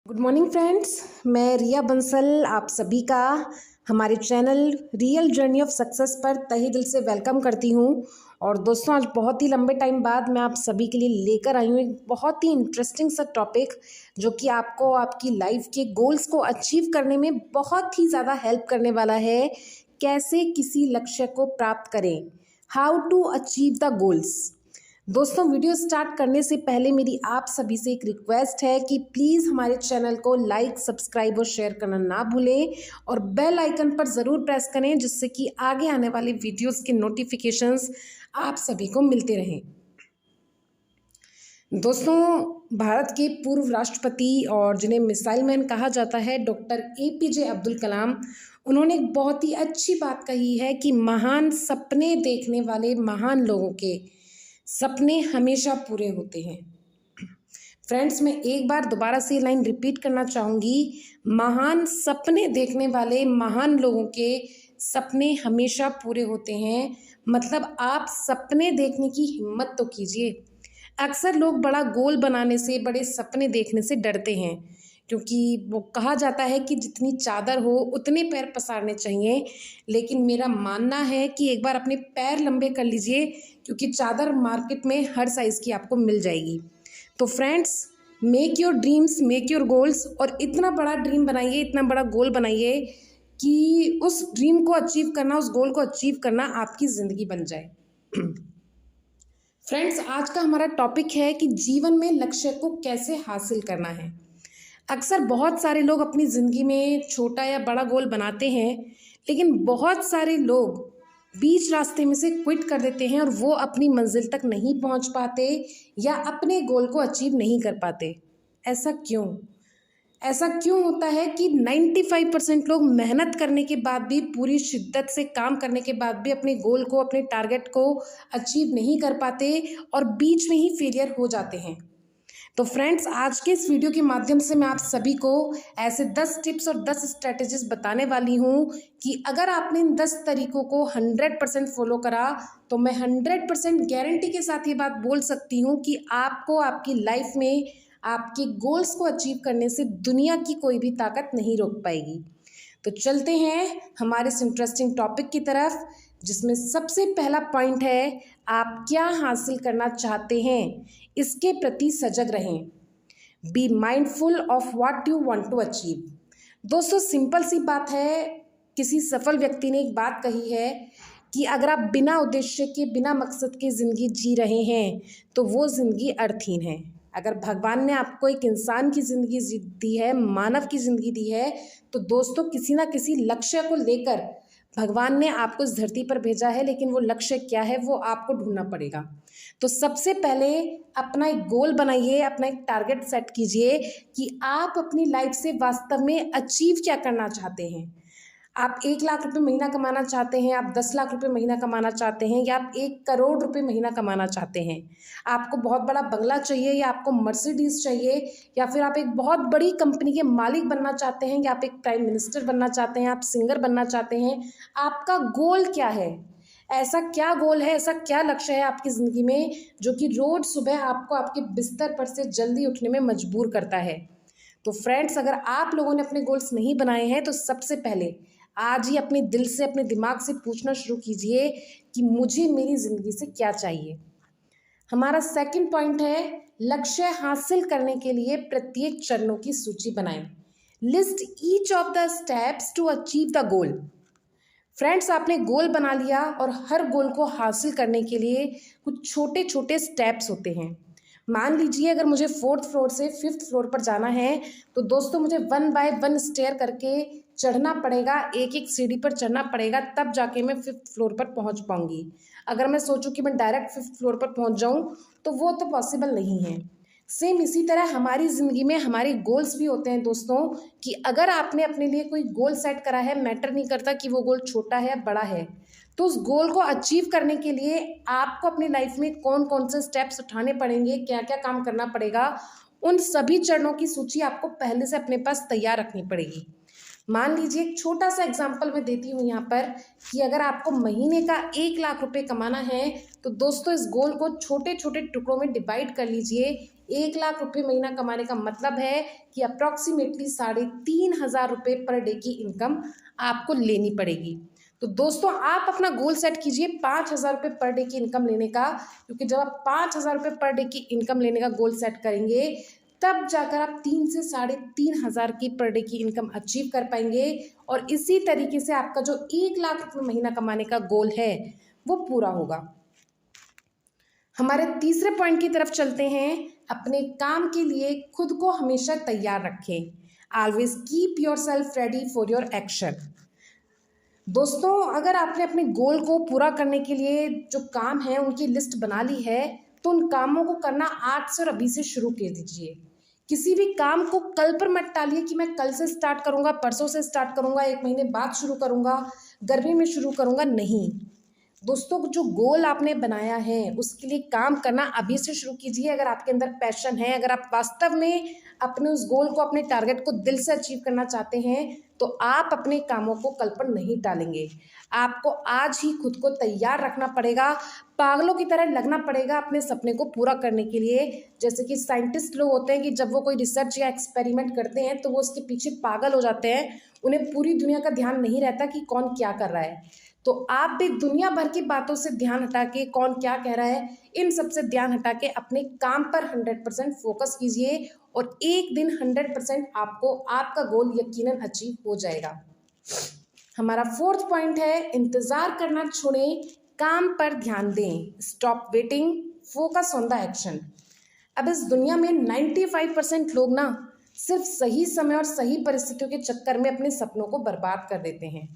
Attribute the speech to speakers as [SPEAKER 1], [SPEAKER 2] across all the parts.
[SPEAKER 1] Good morning friends, मैं रिया बंसल आप सभी का हमारे channel real journey of success पर तहे दिल से वेलकम करती हूँ। और दोस्तों, आज बहुत ही लंबे टाइम बाद मैं आप सभी के लिए लेकर आई हूँ एक बहुत ही इंटरेस्टिंग सा टॉपिक जो कि आपको आपकी लाइफ के गोल्स को अचीव करने में बहुत ही ज़्यादा हेल्प करने वाला है। कैसे किसी लक्ष्य को प्राप्त करें, how to achieve the goals. दोस्तों, वीडियो स्टार्ट करने से पहले मेरी आप सभी से एक रिक्वेस्ट है कि प्लीज़ हमारे चैनल को लाइक, सब्सक्राइब और शेयर करना ना भूलें और बेल आइकन पर ज़रूर प्रेस करें जिससे कि आगे आने वाले वीडियोस के नोटिफिकेशंस आप सभी को मिलते रहें। दोस्तों, भारत के पूर्व राष्ट्रपति और जिन्हें मिसाइल मैन कहा जाता है, डॉक्टर APJ अब्दुल कलाम, उन्होंने एक बहुत ही अच्छी बात कही है कि महान सपने देखने वाले महान लोगों के सपने हमेशा पूरे होते हैं। फ्रेंड्स, मैं एक बार दोबारा से लाइन रिपीट करना चाहूँगी, महान सपने देखने वाले महान लोगों के सपने हमेशा पूरे होते हैं। मतलब आप सपने देखने की हिम्मत तो कीजिए। अक्सर लोग बड़ा गोल बनाने से, बड़े सपने देखने से डरते हैं क्योंकि वो कहा जाता है कि जितनी चादर हो उतने पैर पसारने चाहिए। लेकिन मेरा मानना है कि एक बार अपने पैर लंबे कर लीजिए क्योंकि चादर मार्केट में हर साइज़ की आपको मिल जाएगी। तो friends, make your dreams, make your goals और इतना बड़ा ड्रीम बनाइए, इतना बड़ा गोल बनाइए कि उस ड्रीम को अचीव करना, उस गोल को अचीव करना आपकी ज़िंदगी बन जाए। फ्रेंड्स, आज का हमारा टॉपिक है कि जीवन में लक्ष्य को कैसे हासिल करना है। अक्सर बहुत सारे लोग अपनी ज़िंदगी में छोटा या बड़ा गोल बनाते हैं, लेकिन बहुत सारे लोग बीच रास्ते में से क्विट कर देते हैं और वो अपनी मंजिल तक नहीं पहुंच पाते या अपने गोल को अचीव नहीं कर पाते। ऐसा क्यों? ऐसा क्यों होता है कि 95% लोग मेहनत करने के बाद भी, पूरी शिद्दत से काम करने के बाद भी अपने गोल को, अपने टारगेट को अचीव नहीं कर पाते और बीच में ही फेलियर हो जाते हैं। तो फ्रेंड्स, आज के इस वीडियो के माध्यम से मैं आप सभी को ऐसे 10 टिप्स और 10 स्ट्रैटेजीज बताने वाली हूँ कि अगर आपने इन 10 तरीकों को 100% फॉलो करा तो मैं 100% गारंटी के साथ ये बात बोल सकती हूँ कि आपको आपकी लाइफ में आपके गोल्स को अचीव करने से दुनिया की कोई भी ताकत नहीं रोक पाएगी। तो चलते हैं हमारे इस इंटरेस्टिंग टॉपिक की तरफ, जिसमें सबसे पहला पॉइंट है, आप क्या हासिल करना चाहते हैं इसके प्रति सजग रहें। Be mindful of what you want to achieve. दोस्तों, सिंपल सी बात है, किसी सफल व्यक्ति ने एक बात कही है कि अगर आप बिना उद्देश्य के, बिना मकसद के ज़िंदगी जी रहे हैं तो वो ज़िंदगी अर्थहीन है। अगर भगवान ने आपको एक इंसान की ज़िंदगी दी है, मानव की ज़िंदगी दी है, तो दोस्तों किसी ना किसी लक्ष्य को लेकर भगवान ने आपको इस धरती पर भेजा है। लेकिन वो लक्ष्य क्या है वो आपको ढूंढना पड़ेगा। तो सबसे पहले अपना एक गोल बनाइए, अपना एक टारगेट सेट कीजिए कि आप अपनी लाइफ से वास्तव में अचीव क्या करना चाहते हैं। आप 1 लाख रुपए महीना कमाना चाहते हैं, आप 10 लाख रुपए महीना कमाना चाहते हैं, या आप 1 करोड़ रुपए महीना कमाना चाहते हैं। आपको बहुत बड़ा बंगला चाहिए, या आपको मर्सिडीज चाहिए, या फिर आप एक बहुत बड़ी कंपनी के मालिक बनना चाहते हैं, या आप एक प्राइम मिनिस्टर बनना चाहते हैं, आप सिंगर बनना चाहते हैं। आपका गोल क्या है? ऐसा क्या गोल है, ऐसा क्या लक्ष्य है आपकी ज़िंदगी में जो कि रोज सुबह आपको आपके बिस्तर पर से जल्दी उठने में मजबूर करता है। तो फ्रेंड्स, अगर आप लोगों ने अपने गोल्स नहीं बनाए हैं तो सबसे पहले आज ही अपने दिल से, अपने दिमाग से पूछना शुरू कीजिए कि मुझे मेरी ज़िंदगी से क्या चाहिए। हमारा सेकंड पॉइंट है, लक्ष्य हासिल करने के लिए प्रत्येक चरणों की सूची बनाएं। List each of the steps to achieve the goal. Friends, आपने गोल बना लिया और हर गोल को हासिल करने के लिए कुछ छोटे छोटे स्टेप्स होते हैं। मान लीजिए अगर मुझे 4th फ्लोर से 5th फ्लोर पर जाना है तो दोस्तों मुझे 1 बाय 1 स्टेयर करके चढ़ना पड़ेगा, एक एक सीढ़ी पर चढ़ना पड़ेगा, तब जाके मैं 5th फ्लोर पर पहुंच पाऊंगी। अगर मैं सोचूं कि मैं डायरेक्ट 5th फ्लोर पर पहुंच जाऊं तो वो तो पॉसिबल नहीं है। सेम इसी तरह हमारी ज़िंदगी में हमारे गोल्स भी होते हैं दोस्तों, कि अगर आपने अपने लिए कोई गोल सेट करा है, मैटर नहीं करता कि वो गोल छोटा है या बड़ा है, तो उस गोल को अचीव करने के लिए आपको अपनी लाइफ में कौन कौन से स्टेप्स उठाने पड़ेंगे, क्या क्या काम करना पड़ेगा, उन सभी चरणों की सूची आपको पहले से अपने पास तैयार रखनी पड़ेगी। मान लीजिए एक छोटा सा एग्जाम्पल मैं देती हूँ यहाँ पर कि अगर आपको महीने का 1 लाख रुपए कमाना है तो दोस्तों इस गोल को छोटे छोटे टुकड़ों में डिवाइड कर लीजिए। 1 लाख रुपए महीना कमाने का मतलब है कि अप्रॉक्सीमेटली 3,500 रुपये पर डे की इनकम आपको लेनी पड़ेगी। तो दोस्तों आप अपना गोल सेट कीजिए 5,000 रुपये पर डे की इनकम लेने का, क्योंकि जब आप 5,000 रुपये पर डे की इनकम लेने का गोल सेट करेंगे तब जाकर आप 3 से 3,500 की पर डे की इनकम अचीव कर पाएंगे, और इसी तरीके से आपका जो 1 लाख रुपये महीना कमाने का गोल है वो पूरा होगा। हमारे तीसरे पॉइंट की तरफ चलते हैं। अपने काम के लिए खुद को हमेशा तैयार रखें। Always keep your self ready for your action. दोस्तों अगर आपने अपने गोल को पूरा करने के लिए जो काम है उनकी लिस्ट बना ली है, तो उन कामों को करना आज से और अभी से शुरू कर दीजिए। किसी भी काम को कल पर मत टालिए कि मैं कल से स्टार्ट करूंगा, परसों से स्टार्ट करूंगा, 1 महीने बाद शुरू करूंगा, गर्मी में शुरू करूंगा। नहीं दोस्तों, जो गोल आपने बनाया है उसके लिए काम करना अभी से शुरू कीजिए। अगर आपके अंदर पैशन है, अगर आप वास्तव में अपने उस गोल को, अपने टारगेट को दिल से अचीव करना चाहते हैं, तो आप अपने कामों को कल पर नहीं टालेंगे। आपको आज ही खुद को तैयार रखना पड़ेगा, पागलों की तरह लगना पड़ेगा अपने सपने को पूरा करने के लिए। जैसे कि साइंटिस्ट लोग होते हैं कि जब वो कोई रिसर्च या एक्सपेरिमेंट करते हैं तो वो उसके पीछे पागल हो जाते हैं, उन्हें पूरी दुनिया का ध्यान नहीं रहता कि कौन क्या कर रहा है। तो आप भी दुनिया भर की बातों से ध्यान हटा के, कौन क्या कह रहा है, इन सब से ध्यान हटा के अपने काम पर 100% फोकस कीजिए, और एक दिन 100% आपको आपका गोल यकीनन अचीव हो जाएगा। हमारा फोर्थ पॉइंट है, इंतजार करना छोड़ें, काम पर ध्यान दें। Stop waiting, focus on the action. अब इस दुनिया में 95% लोग ना सिर्फ सही समय और सही परिस्थितियों के चक्कर में अपने सपनों को बर्बाद कर देते हैं।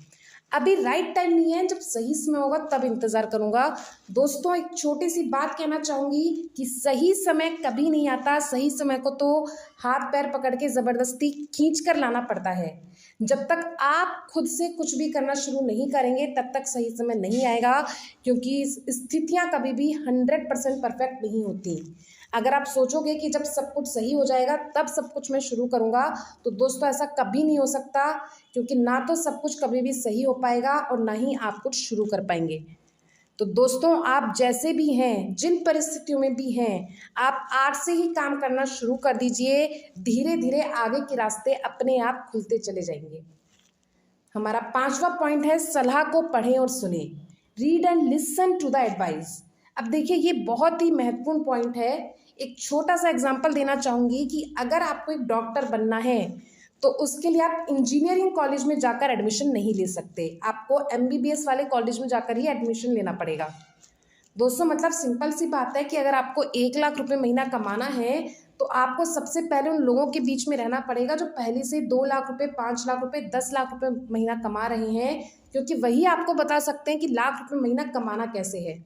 [SPEAKER 1] अभी राइट टाइम नहीं है, जब सही समय होगा तब इंतजार करूंगा। दोस्तों एक छोटी सी बात कहना चाहूंगी कि सही समय कभी नहीं आता। सही समय को तो हाथ पैर पकड़ के जबरदस्ती खींच कर लाना पड़ता है। जब तक आप खुद से कुछ भी करना शुरू नहीं करेंगे तब तक सही समय नहीं आएगा, क्योंकि स्थितियां कभी भी 100% परफेक्ट नहीं होती। अगर आप सोचोगे कि जब सब कुछ सही हो जाएगा तब सब कुछ मैं शुरू करूंगा, तो दोस्तों ऐसा कभी नहीं हो सकता, क्योंकि ना तो सब कुछ कभी भी सही हो पाएगा और ना ही आप कुछ शुरू कर पाएंगे। तो दोस्तों आप जैसे भी हैं, जिन परिस्थितियों में भी हैं, आप आज से ही काम करना शुरू कर दीजिए। धीरे धीरे आगे के रास्ते अपने आप खुलते चले जाएंगे। हमारा पांचवा पॉइंट है, सलाह को पढ़ें और सुने। Read and listen to the advice. अब देखिए ये बहुत ही महत्वपूर्ण पॉइंट है। एक छोटा सा एग्जांपल देना चाहूंगी कि अगर आपको एक डॉक्टर बनना है तो उसके लिए आप इंजीनियरिंग कॉलेज में जाकर एडमिशन नहीं ले सकते, आपको एमबीबीएस वाले कॉलेज में जाकर ही एडमिशन लेना पड़ेगा। दोस्तों मतलब सिंपल सी बात है कि अगर आपको 1 लाख रुपए महीना कमाना है तो आपको सबसे पहले उन लोगों के बीच में रहना पड़ेगा जो पहले से 2 लाख रुपए, 5 लाख रुपए, 10 लाख रुपए महीना कमा रहे हैं, क्योंकि वही आपको बता सकते हैं कि लाख रुपए महीना कमाना कैसे है।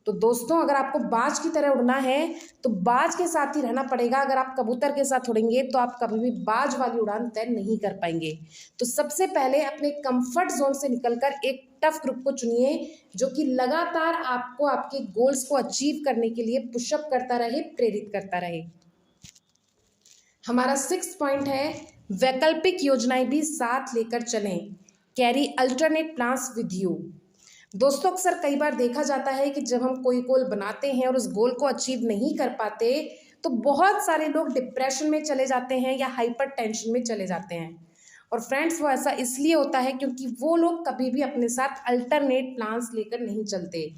[SPEAKER 1] तो दोस्तों अगर आपको बाज की तरह उड़ना है तो बाज के साथ ही रहना पड़ेगा। अगर आप कबूतर के साथ उड़ेंगे तो आप कभी भी बाज वाली उड़ान तय नहीं कर पाएंगे। तो सबसे पहले अपने कंफर्ट जोन से निकलकर एक टफ ग्रुप को चुनिए जो कि लगातार आपको आपके गोल्स को अचीव करने के लिए पुशअप करता रहे, प्रेरित करता रहे। हमारा 6 पॉइंट है, वैकल्पिक योजनाएं भी साथ लेकर चलें। Carry alternate plans with you. दोस्तों अक्सर कई बार देखा जाता है कि जब हम कोई गोल बनाते हैं और उस गोल को अचीव नहीं कर पाते तो बहुत सारे लोग डिप्रेशन में चले जाते हैं या हाइपर टेंशन में चले जाते हैं। और फ्रेंड्स वो ऐसा इसलिए होता है क्योंकि वो लोग कभी भी अपने साथ अल्टरनेट प्लान्स लेकर नहीं चलते।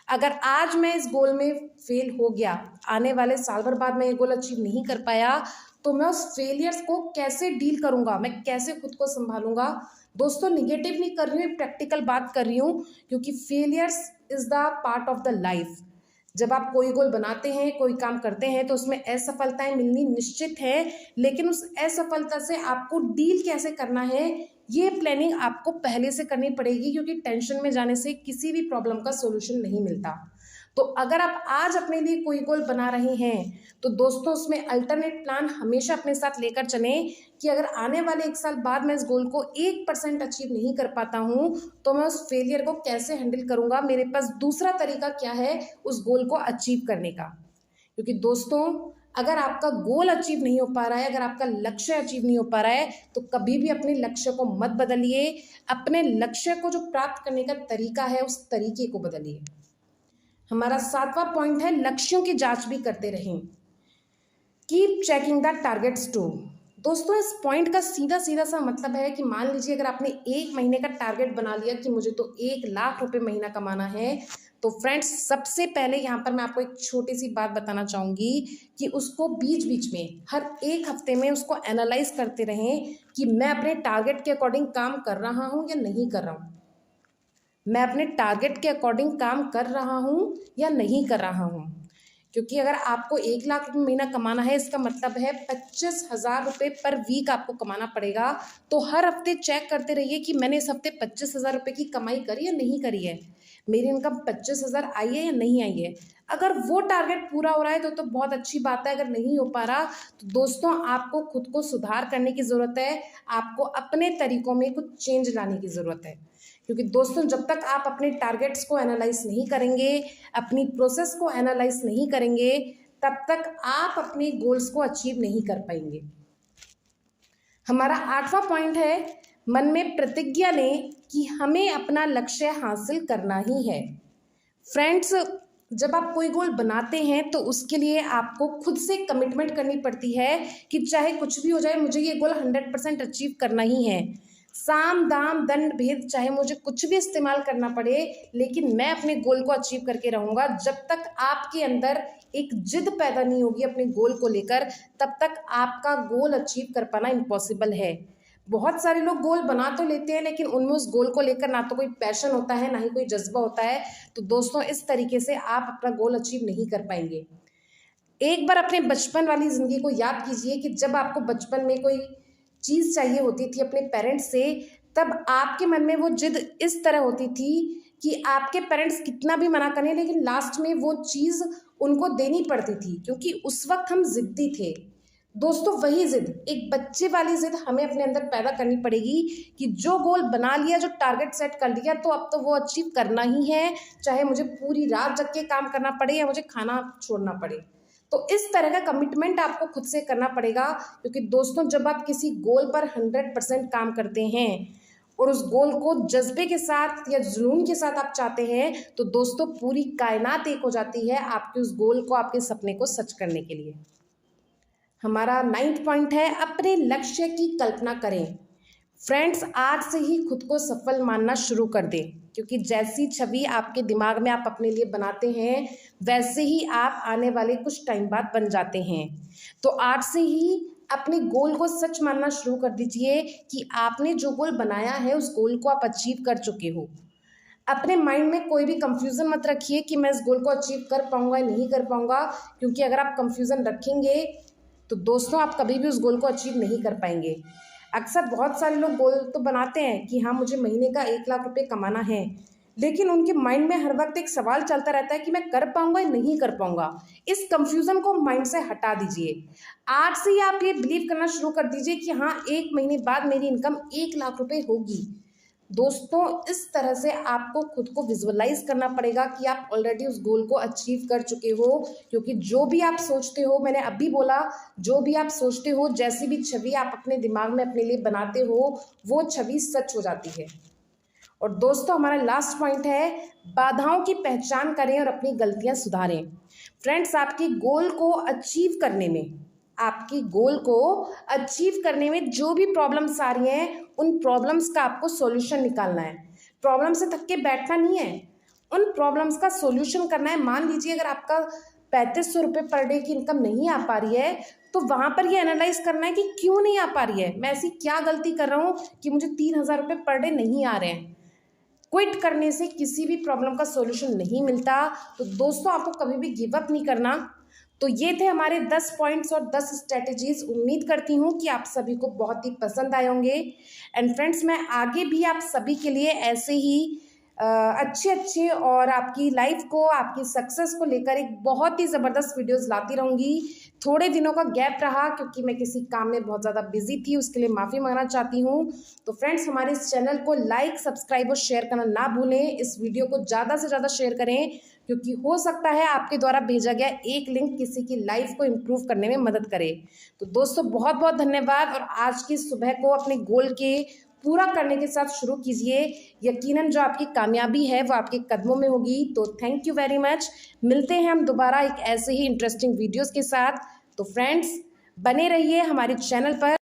[SPEAKER 1] अगर आज मैं इस गोल में फेल हो गया, आने वाले साल भर बाद मैं ये गोल अचीव नहीं कर पाया, तो मैं उस फेलियर्स को कैसे डील करूंगा, मैं कैसे खुद को संभालूंगा। दोस्तों निगेटिव नहीं कर रही हूँ, प्रैक्टिकल बात कर रही हूँ, क्योंकि failures is the part of the life. जब आप कोई गोल बनाते हैं, कोई काम करते हैं तो उसमें असफलताएं मिलनी निश्चित है, लेकिन उस असफलता से आपको डील कैसे करना है ये प्लानिंग आपको पहले से करनी पड़ेगी, क्योंकि टेंशन में जाने से किसी भी प्रॉब्लम का सोल्यूशन नहीं मिलता। तो अगर आप आज अपने लिए कोई गोल बना रहे हैं तो दोस्तों उसमें अल्टरनेट प्लान हमेशा अपने साथ लेकर चलें कि अगर आने वाले 1 साल बाद मैं इस गोल को 1% अचीव नहीं कर पाता हूं तो मैं उस फेलियर को कैसे हैंडल करूंगा, मेरे पास दूसरा तरीका क्या है उस गोल को अचीव करने का। क्योंकि दोस्तों अगर आपका गोल अचीव नहीं हो पा रहा है, अगर आपका लक्ष्य अचीव नहीं हो पा रहा है, तो कभी भी अपने लक्ष्य को मत बदलिए। अपने लक्ष्य को जो प्राप्त करने का तरीका है उस तरीके को बदलिए। हमारा 7वां पॉइंट है, लक्ष्यों की जांच भी करते रहें। Keep checking the targets too. दोस्तों इस पॉइंट का सीधा सीधा सा मतलब है कि मान लीजिए अगर आपने 1 महीने का टारगेट बना लिया कि मुझे तो 1 लाख रुपए महीना कमाना है, तो फ्रेंड्स सबसे पहले यहाँ पर मैं आपको एक छोटी सी बात बताना चाहूँगी कि उसको बीच बीच में हर एक हफ्ते में उसको एनालाइज करते रहें कि मैं अपने टारगेट के अकॉर्डिंग काम कर रहा हूँ या नहीं कर रहा हूँ, मैं अपने टारगेट के अकॉर्डिंग काम कर रहा हूँ या नहीं कर रहा हूँ। क्योंकि अगर आपको 1 लाख रुपये महीना कमाना है, इसका मतलब है 25,000 रुपये पर वीक आपको कमाना पड़ेगा। तो हर हफ्ते चेक करते रहिए कि मैंने इस हफ्ते 25,000 रुपये की कमाई करी या नहीं करी है, मेरी इनकम 25,000 आई है या नहीं आई है। अगर वो टारगेट पूरा हो रहा है तो बहुत अच्छी बात है, अगर नहीं हो पा रहा तो दोस्तों आपको खुद को सुधार करने की ज़रूरत है, आपको अपने तरीकों में कुछ चेंज लाने की ज़रूरत है। क्योंकि दोस्तों जब तक आप अपने टारगेट्स को एनालाइज नहीं करेंगे, अपनी प्रोसेस को एनालाइज नहीं करेंगे, तब तक आप अपने गोल्स को अचीव नहीं कर पाएंगे। हमारा 8वां पॉइंट है, मन में प्रतिज्ञा लें कि हमें अपना लक्ष्य हासिल करना ही है। फ्रेंड्स जब आप कोई गोल बनाते हैं तो उसके लिए आपको खुद से कमिटमेंट करनी पड़ती है कि चाहे कुछ भी हो जाए मुझे ये गोल 100% अचीव करना ही है। साम दाम दंड भेद चाहे मुझे कुछ भी इस्तेमाल करना पड़े, लेकिन मैं अपने गोल को अचीव करके रहूँगा। जब तक आपके अंदर एक जिद पैदा नहीं होगी अपने गोल को लेकर, तब तक आपका गोल अचीव कर पाना इम्पॉसिबल है। बहुत सारे लोग गोल बना तो लेते हैं लेकिन उनमें उस गोल को लेकर ना तो कोई पैशन होता है, ना ही कोई जज्बा होता है। तो दोस्तों इस तरीके से आप अपना गोल अचीव नहीं कर पाएंगे। एक बार अपने बचपन वाली ज़िंदगी को याद कीजिए कि जब आपको बचपन में कोई चीज़ चाहिए होती थी अपने पेरेंट्स से, तब आपके मन में वो जिद इस तरह होती थी कि आपके पेरेंट्स कितना भी मना करें लेकिन लास्ट में वो चीज़ उनको देनी पड़ती थी, क्योंकि उस वक्त हम ज़िद्दी थे। दोस्तों वही जिद, एक बच्चे वाली जिद हमें अपने अंदर पैदा करनी पड़ेगी कि जो गोल बना लिया, जो टारगेट सेट कर लिया, तो अब तो वो अचीव करना ही है, चाहे मुझे पूरी रात जग के काम करना पड़े या मुझे खाना छोड़ना पड़े। तो इस तरह का कमिटमेंट आपको खुद से करना पड़ेगा। क्योंकि दोस्तों जब आप किसी गोल पर 100% काम करते हैं और उस गोल को जज्बे के साथ या जुनून के साथ आप चाहते हैं, तो दोस्तों पूरी कायनात एक हो जाती है आपके उस गोल को, आपके सपने को सच करने के लिए। हमारा 9वां पॉइंट है, अपने लक्ष्य की कल्पना करें। फ्रेंड्स आज से ही खुद को सफल मानना शुरू कर दें, क्योंकि जैसी छवि आपके दिमाग में आप अपने लिए बनाते हैं वैसे ही आप आने वाले कुछ टाइम बाद बन जाते हैं। तो आज से ही अपने गोल को सच मानना शुरू कर दीजिए कि आपने जो गोल बनाया है उस गोल को आप अचीव कर चुके हो। अपने माइंड में कोई भी कंफ्यूजन मत रखिए कि मैं इस गोल को अचीव कर पाऊंगा या नहीं कर पाऊंगा, क्योंकि अगर आप कंफ्यूजन रखेंगे तो दोस्तों आप कभी भी उस गोल को अचीव नहीं कर पाएंगे। अक्सर बहुत सारे लोग गोल तो बनाते हैं कि हाँ मुझे महीने का 1 लाख रुपए कमाना है, लेकिन उनके माइंड में हर वक्त एक सवाल चलता रहता है कि मैं कर पाऊंगा या नहीं कर पाऊंगा। इस कंफ्यूजन को माइंड से हटा दीजिए। आज से ही आप ये बिलीव करना शुरू कर दीजिए कि हाँ 1 महीने बाद मेरी इनकम 1 लाख रुपए होगी। दोस्तों इस तरह से आपको खुद को विजुअलाइज करना पड़ेगा कि आप ऑलरेडी उस गोल को अचीव कर चुके हो, क्योंकि जो भी आप सोचते हो, मैंने अभी बोला, जो भी आप सोचते हो, जैसी भी छवि आप अपने दिमाग में अपने लिए बनाते हो, वो छवि सच हो जाती है। और दोस्तों हमारा लास्ट पॉइंट है, बाधाओं की पहचान करें और अपनी गलतियां सुधारें। फ्रेंड्स आपकी गोल को अचीव करने में, आपकी गोल को अचीव करने में जो भी प्रॉब्लम्स आ रही हैं, उन प्रॉब्लम्स का आपको सॉल्यूशन निकालना है। प्रॉब्लम से थक के बैठना नहीं है, उन प्रॉब्लम्स का सॉल्यूशन करना है। मान लीजिए अगर आपका 3500 रुपये पर डे की इनकम नहीं आ पा रही है, तो वहाँ पर ये एनालाइज करना है कि क्यों नहीं आ पा रही है, मैं ऐसी क्या गलती कर रहा हूँ कि मुझे 3000 रुपये पर डे नहीं आ रहे हैं। क्विट करने से किसी भी प्रॉब्लम का सॉल्यूशन नहीं मिलता। तो दोस्तों आपको कभी भी गिव अप नहीं करना। तो ये थे हमारे 10 पॉइंट्स और 10 स्ट्रेटजीज। उम्मीद करती हूँ कि आप सभी को बहुत ही पसंद आए होंगे। एंड फ्रेंड्स मैं आगे भी आप सभी के लिए ऐसे ही अच्छे और आपकी लाइफ को, आपकी सक्सेस को लेकर एक बहुत ही ज़बरदस्त वीडियोस लाती रहूँगी। थोड़े दिनों का गैप रहा क्योंकि मैं किसी काम में बहुत ज़्यादा बिजी थी, उसके लिए माफ़ी मांगना चाहती हूँ। तो फ्रेंड्स हमारे इस चैनल को लाइक, सब्सक्राइब और शेयर करना ना भूलें। इस वीडियो को ज़्यादा से ज़्यादा शेयर करें, क्योंकि हो सकता है आपके द्वारा भेजा गया एक लिंक किसी की लाइफ को इम्प्रूव करने में मदद करे। तो दोस्तों बहुत बहुत धन्यवाद, और आज की सुबह को अपने गोल के पूरा करने के साथ शुरू कीजिए। यकीनन जो आपकी कामयाबी है वो आपके कदमों में होगी। तो थैंक यू वेरी मच। मिलते हैं हम दोबारा एक ऐसे ही इंटरेस्टिंग वीडियोस के साथ। तो फ्रेंड्स, बने रहिए हमारे चैनल पर।